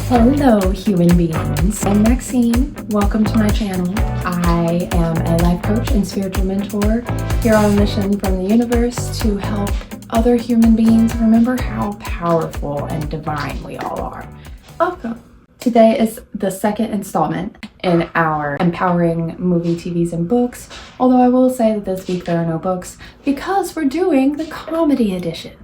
Hello, human beings. I'm Maxine. Welcome to my channel. I am a life coach and spiritual mentor here on a mission from the universe to help other human beings remember how powerful and divine we all are. Welcome. Today is the second installment in our empowering movie, TVs, and books. Although I will say that this week there are no books because we're doing the comedy edition.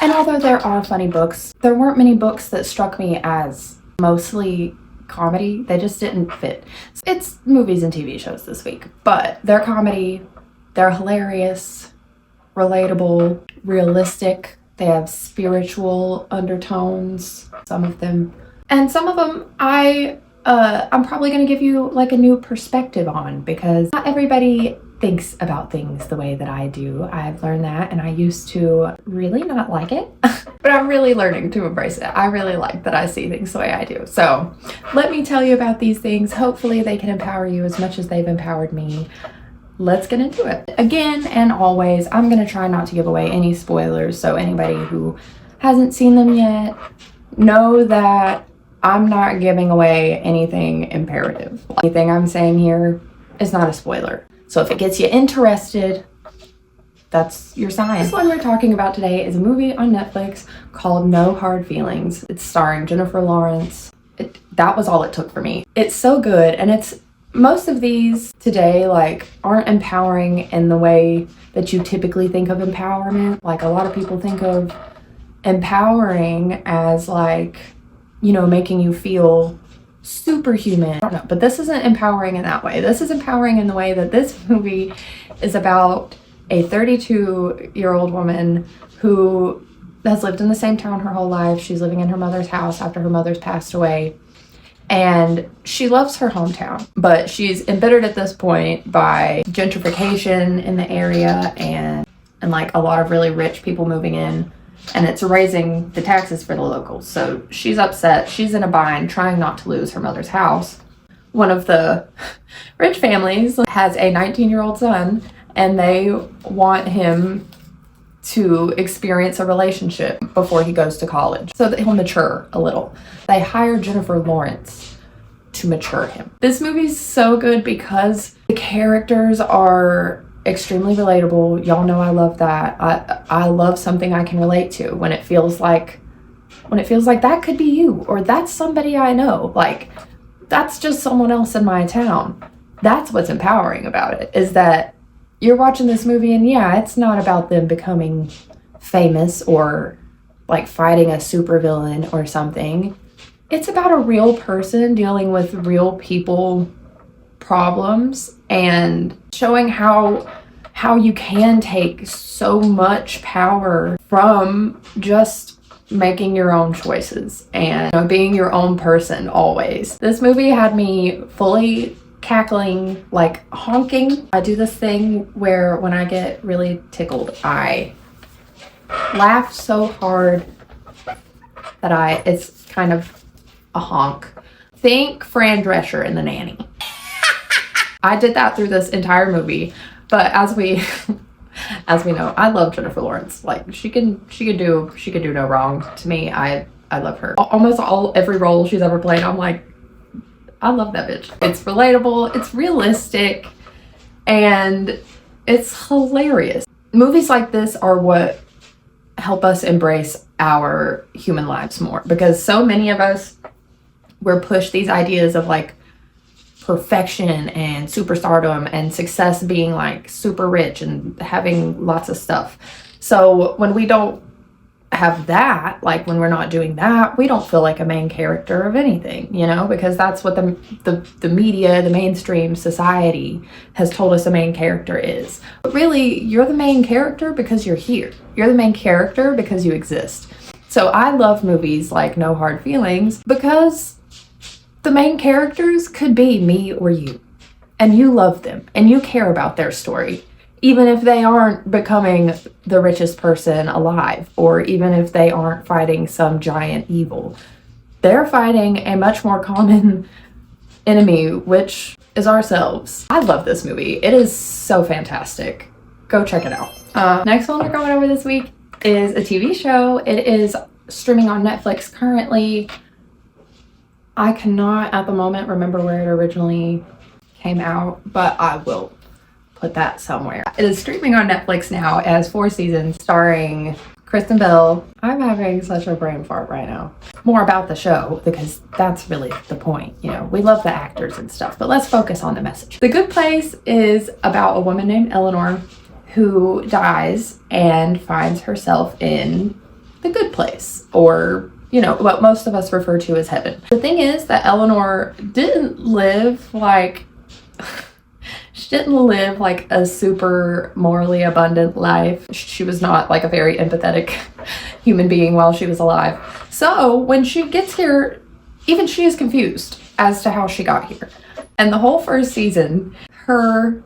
And although there are funny books, there weren't many books that struck me as mostly comedy. They just didn't fit. It's movies and TV shows this week, but they're comedy, they're hilarious, relatable, realistic. They have spiritual undertones, some of them. And some of them I'm probably going to give you like a new perspective on, because not everybody thinks about things the way that I do. I've learned that, and I used to really not like it, but I'm really learning to embrace it. I really like that I see things the way I do. So let me tell you about these things. Hopefully they can empower you as much as they've empowered me. Let's get into it. Again and always, I'm going to try not to give away any spoilers, so anybody who hasn't seen them yet, know that I'm not giving away anything imperative. Anything I'm saying here is not a spoiler. So if it gets you interested, that's your sign. This one we're talking about today is a movie on Netflix called No Hard Feelings. It's starring Jennifer Lawrence. That was all it took for me. It's so good, and most of these today like aren't empowering in the way that you typically think of empowerment. Like a lot of people think of empowering as like, you know, making you feel superhuman. I don't know, but this isn't empowering in that way. This is empowering in the way that this movie is about a 32-year-old woman who has lived in the same town her whole life. She's living in her mother's house after her mother's passed away, and she loves her hometown, but she's embittered at this point by gentrification in the area and like a lot of really rich people moving in, and it's raising the taxes for the locals. So she's upset. She's in a bind, trying not to lose her mother's house. One of the rich families has a 19-year-old son, and they want him to experience a relationship before he goes to college so that he'll mature a little. They hire Jennifer Lawrence to mature him. This movie's so good because the characters are extremely relatable. Y'all know I love that. I love something I can relate to when it feels like that could be you, or that's somebody I know. Like, that's just someone else in my town. That's what's empowering about it, is that you're watching this movie and yeah, it's not about them becoming famous or like fighting a supervillain or something. It's about a real person dealing with real people problems and showing how you can take so much power from just making your own choices and, you know, being your own person always. This movie had me fully cackling, like honking. I do this thing where when I get really tickled, I laugh so hard that it's kind of a honk. Think Fran Drescher in The Nanny. I did that through this entire movie, but as we know, I love Jennifer Lawrence. Like she could do no wrong to me. I love her. Almost every role she's ever played, I'm like, I love that bitch. It's relatable, it's realistic, and it's hilarious. Movies like this are what help us embrace our human lives more, because so many of us, we're pushed these ideas of like perfection and superstardom and success being like super rich and having lots of stuff. So when we don't have that, like when we're not doing that, we don't feel like a main character of anything, you know, because that's what the media, the mainstream society has told us a main character is. But really, you're the main character because you're here. You're the main character because you exist. So I love movies like No Hard Feelings because the main characters could be me or you, and you love them and you care about their story, even if they aren't becoming the richest person alive, or even if they aren't fighting some giant evil. They're fighting a much more common enemy, which is ourselves. I love this movie. It is so fantastic. Go check it out. Next one we're going over this week is a TV show. It is streaming on Netflix currently. I cannot at the moment remember where it originally came out, but I will put that somewhere. It is streaming on Netflix now as 4 seasons, starring Kristen Bell. I'm having such a brain fart right now. More about the show, because that's really the point. You know, we love the actors and stuff, but let's focus on the message. The Good Place is about a woman named Eleanor who dies and finds herself in the good place, or, you know, what most of us refer to as heaven. The thing is that Eleanor didn't live like she didn't live like a super morally abundant life. She was not like a very empathetic human being while she was alive. So when she gets here, even she is confused as to how she got here. And the whole first season, her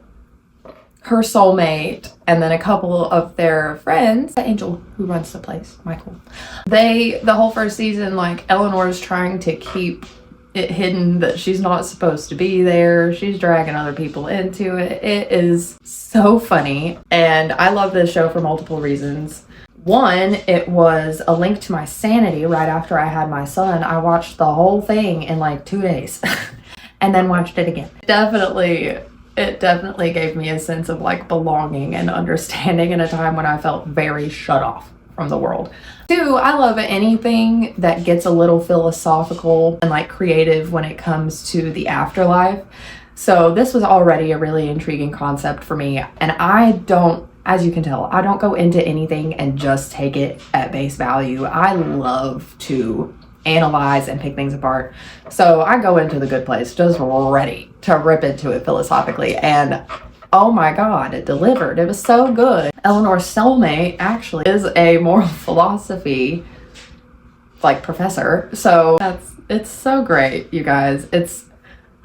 soulmate and then a couple of their friends, the angel who runs the place, Michael, the whole first season, like, Eleanor's trying to keep it hidden that she's not supposed to be there. She's dragging other people into it. It is so funny, and I love this show for multiple reasons. One, it was a link to my sanity. Right after I had my son, I watched the whole thing in like 2 days and then watched it again. It definitely gave me a sense of like belonging and understanding in a time when I felt very shut off from the world. 2, I love anything that gets a little philosophical and like creative when it comes to the afterlife. So this was already a really intriguing concept for me. And I don't, as you can tell, I don't go into anything and just take it at base value. I love to analyze and pick things apart. So I go into The Good Place just ready to rip into it philosophically, and oh my god, it delivered. It was so good. Eleanor's soulmate actually is a moral philosophy like professor, so it's so great, you guys. It's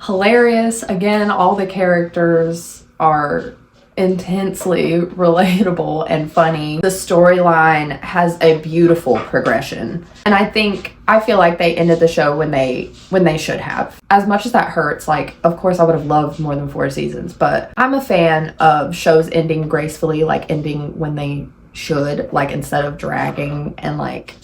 hilarious. Again, all the characters are intensely relatable and funny. The storyline has a beautiful progression, and I feel like they ended the show when they should have. As much as that hurts, like, of course I would have loved more than 4 seasons, but I'm a fan of shows ending gracefully, like ending when they should, like, instead of dragging and like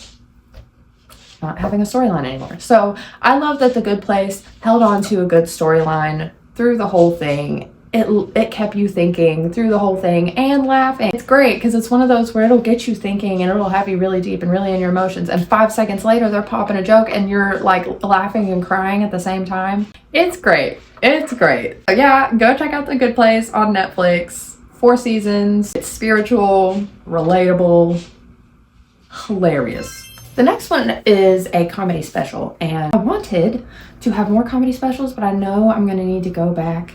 not having a storyline anymore. So I love that The Good Place held on to a good storyline through the whole thing. It kept you thinking through the whole thing and laughing. It's great because it's one of those where it'll get you thinking and it'll have you really deep and really in your emotions, and 5 seconds later they're popping a joke and you're like laughing and crying at the same time. It's great. It's great. So yeah, go check out The Good Place on Netflix. 4 seasons. It's spiritual, relatable, hilarious. The next one is a comedy special, and I wanted to have more comedy specials, but I know I'm gonna need to go back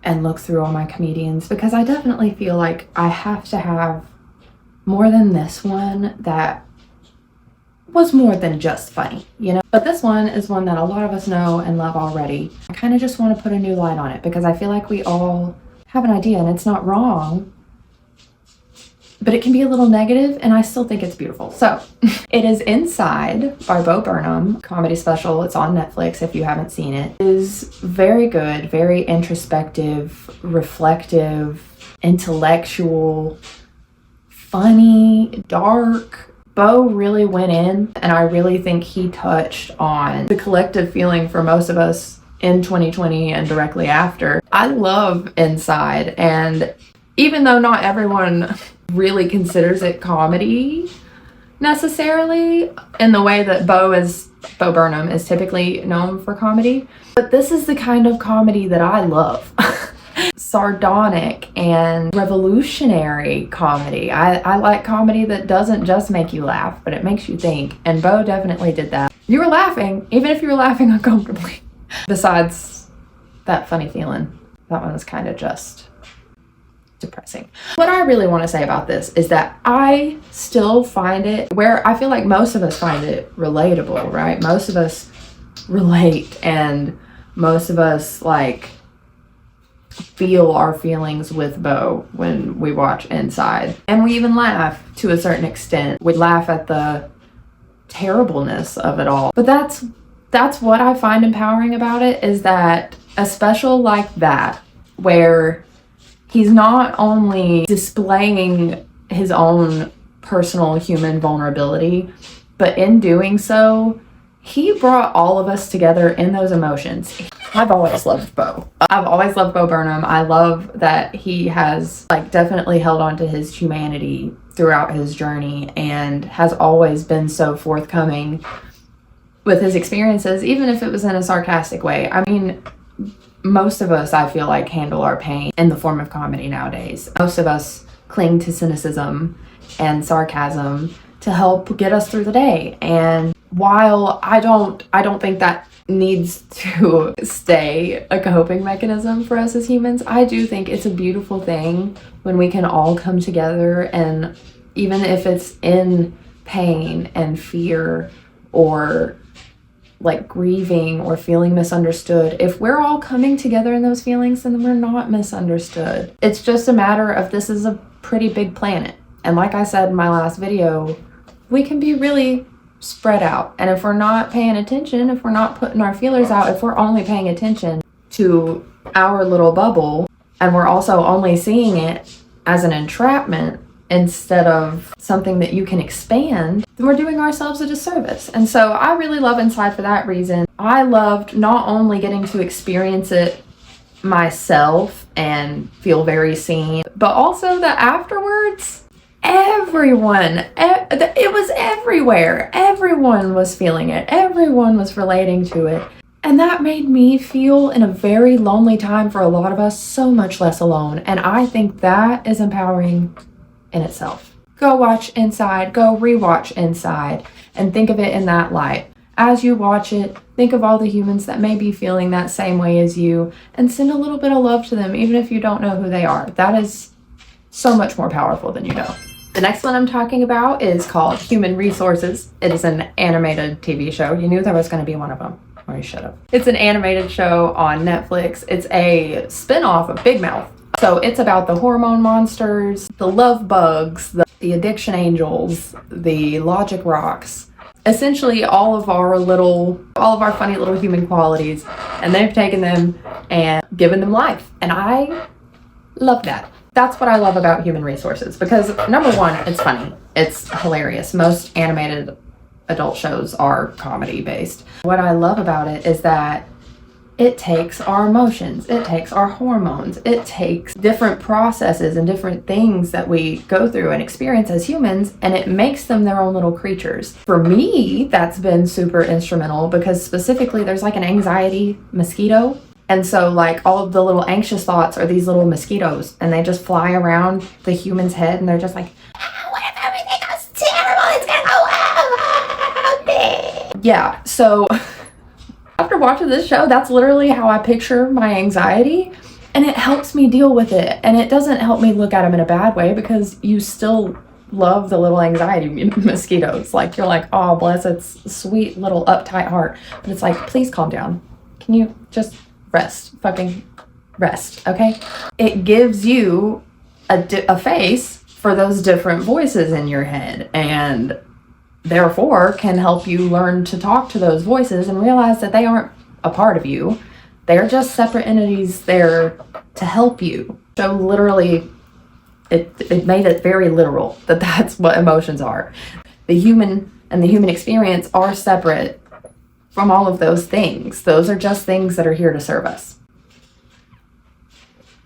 and look through all my comedians, because I definitely feel like I have to have more than this one that was more than just funny, you know? But this one is one that a lot of us know and love already. I kind of just want to put a new light on it because I feel like we all have an idea, and it's not wrong, but it can be a little negative, and I still think it's beautiful. So it is Inside by Bo Burnham, comedy special. It's on Netflix if you haven't seen it. It is very good, very introspective, reflective, intellectual, funny, dark. Bo really went in, and I really think he touched on the collective feeling for most of us in 2020 and directly after. I love Inside, and even though not everyone really considers it comedy necessarily in the way that Bo Burnham is typically known for comedy, but this is the kind of comedy that I love. Sardonic and revolutionary comedy. I like comedy that doesn't just make you laugh, but it makes you think, and Bo definitely did that. You were laughing, even if you were laughing uncomfortably. Besides that funny feeling, that one was kind of just depressing. What I really want to say about this is that I still find it, where I feel like most of us find it relatable, right? Most of us relate, and most of us like feel our feelings with Bo when we watch Inside, and we even laugh to a certain extent. We laugh at the terribleness of it all, but that's what I find empowering about it, is that a special like that, where he's not only displaying his own personal human vulnerability, but in doing so, he brought all of us together in those emotions. I've always loved Bo. I've always loved Bo Burnham. I love that he has like definitely held on to his humanity throughout his journey and has always been so forthcoming with his experiences, even if it was in a sarcastic way. I mean, most of us, I feel like, handle our pain in the form of comedy nowadays. Most of us cling to cynicism and sarcasm to help get us through the day. And while I don't think that needs to stay a coping mechanism for us as humans, I do think it's a beautiful thing when we can all come together, and even if it's in pain and fear or like grieving or feeling misunderstood, if we're all coming together in those feelings, then we're not misunderstood. It's just a matter of, this is a pretty big planet. And like I said in my last video, we can be really spread out. And if we're not paying attention, if we're not putting our feelers out, if we're only paying attention to our little bubble, and we're also only seeing it as an entrapment instead of something that you can expand, then we're doing ourselves a disservice. And so I really love Inside for that reason. I loved not only getting to experience it myself and feel very seen, but also that afterwards, everyone, it was everywhere. Everyone was feeling it. Everyone was relating to it. And that made me feel, in a very lonely time for a lot of us, so much less alone. And I think that is empowering in itself. Go watch Inside, go rewatch Inside, and think of it in that light. As you watch it, think of all the humans that may be feeling that same way as you, and send a little bit of love to them, even if you don't know who they are. That is so much more powerful than you know. The next one I'm talking about is called Human Resources. It is an animated TV show. You knew there was going to be one of them, or you should have. It's an animated show on Netflix. It's a spin-off of Big Mouth. So it's about the hormone monsters, the love bugs, the addiction angels, the logic rocks, essentially all of our funny little human qualities, and they've taken them and given them life. And I love that. That's what I love about Human Resources, because number one, it's funny. It's hilarious. Most animated adult shows are comedy based. What I love about it is that it takes our emotions, it takes our hormones, it takes different processes and different things that we go through and experience as humans, and it makes them their own little creatures. For me, that's been super instrumental, because specifically there's like an anxiety mosquito. And so like all of the little anxious thoughts are these little mosquitoes, and they just fly around the human's head, and they're just like, what if everything goes terrible? It's gonna go well. Yeah, so after watching this show, that's literally how I picture my anxiety, and it helps me deal with it. And it doesn't help me look at them in a bad way, because you still love the little anxiety mosquitoes. Like, you're like, oh, bless its sweet little uptight heart. But it's like, please calm down. Can you just rest? Fucking rest, okay? It gives you a face for those different voices in your head, and therefore can help you learn to talk to those voices and realize that they aren't a part of you. They're just separate entities there to help you. So literally, it made it very literal that that's what emotions are. The human and the human experience are separate from all of those things. Those are just things that are here to serve us.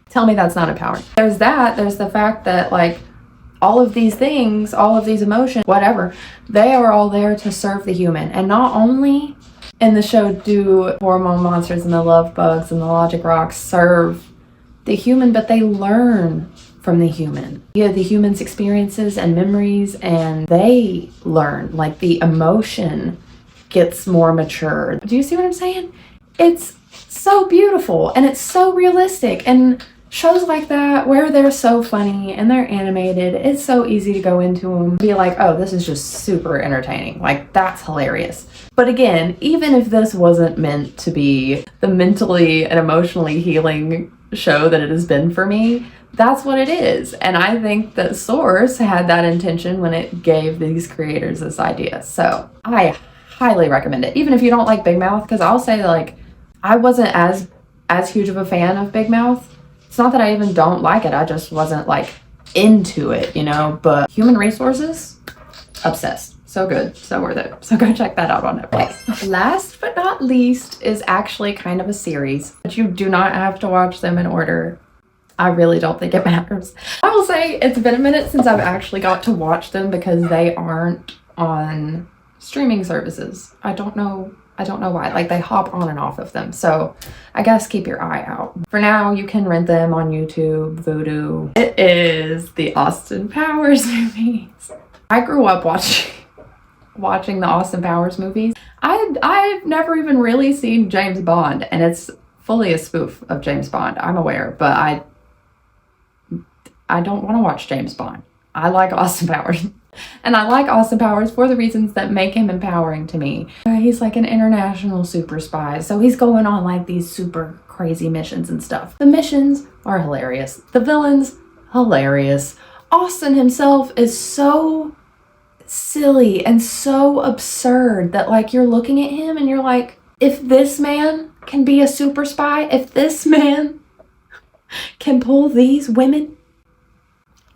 Tell me that's not empowering. There's the fact that like all of these things, all of these emotions, whatever, they are all there to serve the human. And not only in the show do hormone monsters and the love bugs and the logic rocks serve the human, but they learn from the human. You have the human's experiences and memories, and they learn. Like, the emotion gets more mature. Do you see what I'm saying? It's so beautiful, and it's so realistic. And shows like that, where they're so funny and they're animated, it's so easy to go into them and be like, oh, this is just super entertaining. Like, that's hilarious. But again, even if this wasn't meant to be the mentally and emotionally healing show that it has been for me, that's what it is. And I think that Source had that intention when it gave these creators this idea. So I highly recommend it, even if you don't like Big Mouth, because I'll say, like, I wasn't as huge of a fan of Big Mouth. It's not that I even don't like it, I just wasn't like into it, you know. But Human Resources, obsessed. So good, so worth it. So go check that out on Netflix. Last but not least is actually kind of a series, but you do not have to watch them in order. I really don't think it matters. I will say it's been a minute since I've actually got to watch them because they aren't on streaming services. I don't know why. Like, they hop on and off of them. So I guess keep your eye out. For now, you can rent them on YouTube, Vudu. It is the Austin Powers movies. I grew up watching the Austin Powers movies. I've never even really seen James Bond, and it's fully a spoof of James Bond, I'm aware, but I don't want to watch James Bond. I like Austin Powers. And I like Austin Powers for the reasons that make him empowering to me. He's like an international super spy, so he's going on like these super crazy missions and stuff. The missions are hilarious. The villains, hilarious. Austin himself is so silly and so absurd that like you're looking at him and you're like, if this man can be a super spy, if this man can pull these women,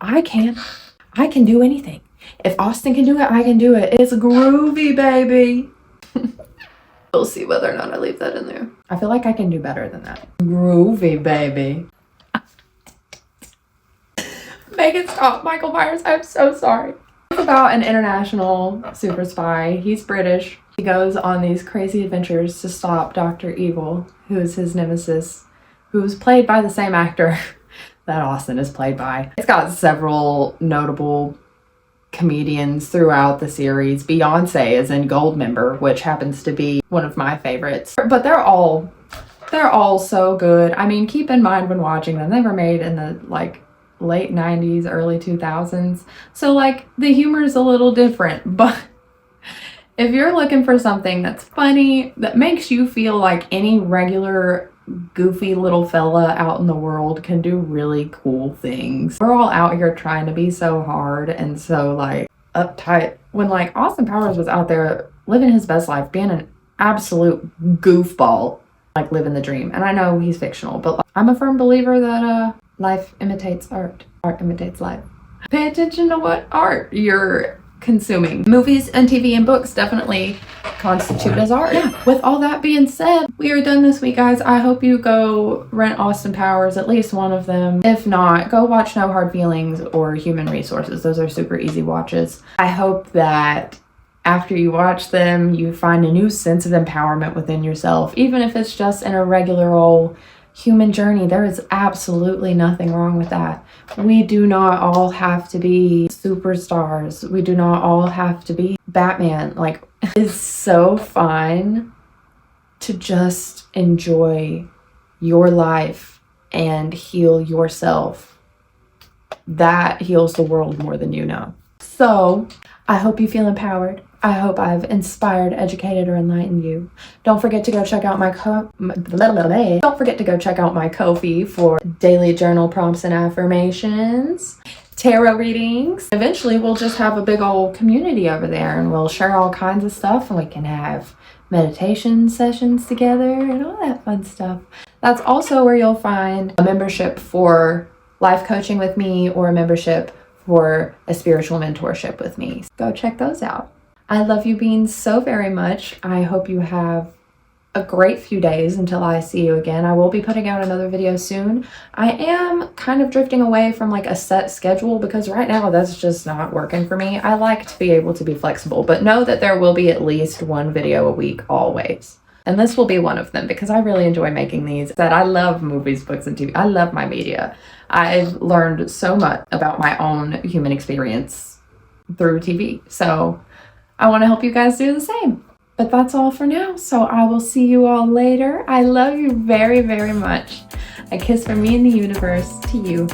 I can do anything. If Austin can do it, I can do it. It's groovy, baby. We'll see whether or not I leave that in there. I feel like I can do better than that. Groovy, baby. Make it stop, Michael Myers. I'm so sorry. It's about an international super spy. He's British. He goes on these crazy adventures to stop Dr. Evil, who is his nemesis, who's played by the same actor that Austin is played by. It's got several notable comedians throughout the series. Beyonce is in Goldmember, which happens to be one of my favorites. But they're all so good. I mean, keep in mind when watching them, they were made in the like late 90s, early 2000s. So like the humor is a little different, but if you're looking for something that's funny, that makes you feel like any regular goofy little fella out in the world can do really cool things. We're all out here trying to be so hard and so like uptight, when like Austin Powers was out there living his best life, being an absolute goofball, like living the dream. And I know he's fictional, but like, I'm a firm believer that life imitates art imitates life. Pay attention to what art you're consuming. Movies and TV and books definitely constitute as art. Yeah. With all that being said, we are done this week, guys. I hope you go rent Austin Powers, at least one of them. If not, go watch No Hard Feelings or Human Resources. Those are super easy watches. I hope that after you watch them, you find a new sense of empowerment within yourself, even if it's just in a regular old human journey. There is absolutely nothing wrong with that. We do not all have to be superstars. We do not all have to be Batman. Like, it's so fun to just enjoy your life and heal yourself. That heals the world more than you know. So I hope you feel empowered. I hope I've inspired, educated, or enlightened you. Don't forget to go check out my Ko-fi for daily journal prompts and affirmations, tarot readings. Eventually, we'll just have a big old community over there, and we'll share all kinds of stuff, and we can have meditation sessions together and all that fun stuff. That's also where you'll find a membership for life coaching with me or a membership for a spiritual mentorship with me. Go check those out. I love you beans so very much. I hope you have a great few days until I see you again. I will be putting out another video soon. I am kind of drifting away from like a set schedule because right now that's just not working for me. I like to be able to be flexible, but know that there will be at least one video a week always. And this will be one of them because I really enjoy making these. That I love movies, books, and TV. I love my media. I've learned so much about my own human experience through TV. So I want to help you guys do the same. But that's all for now. So I will see you all later. I love you very, very much. A kiss from me in the universe to you.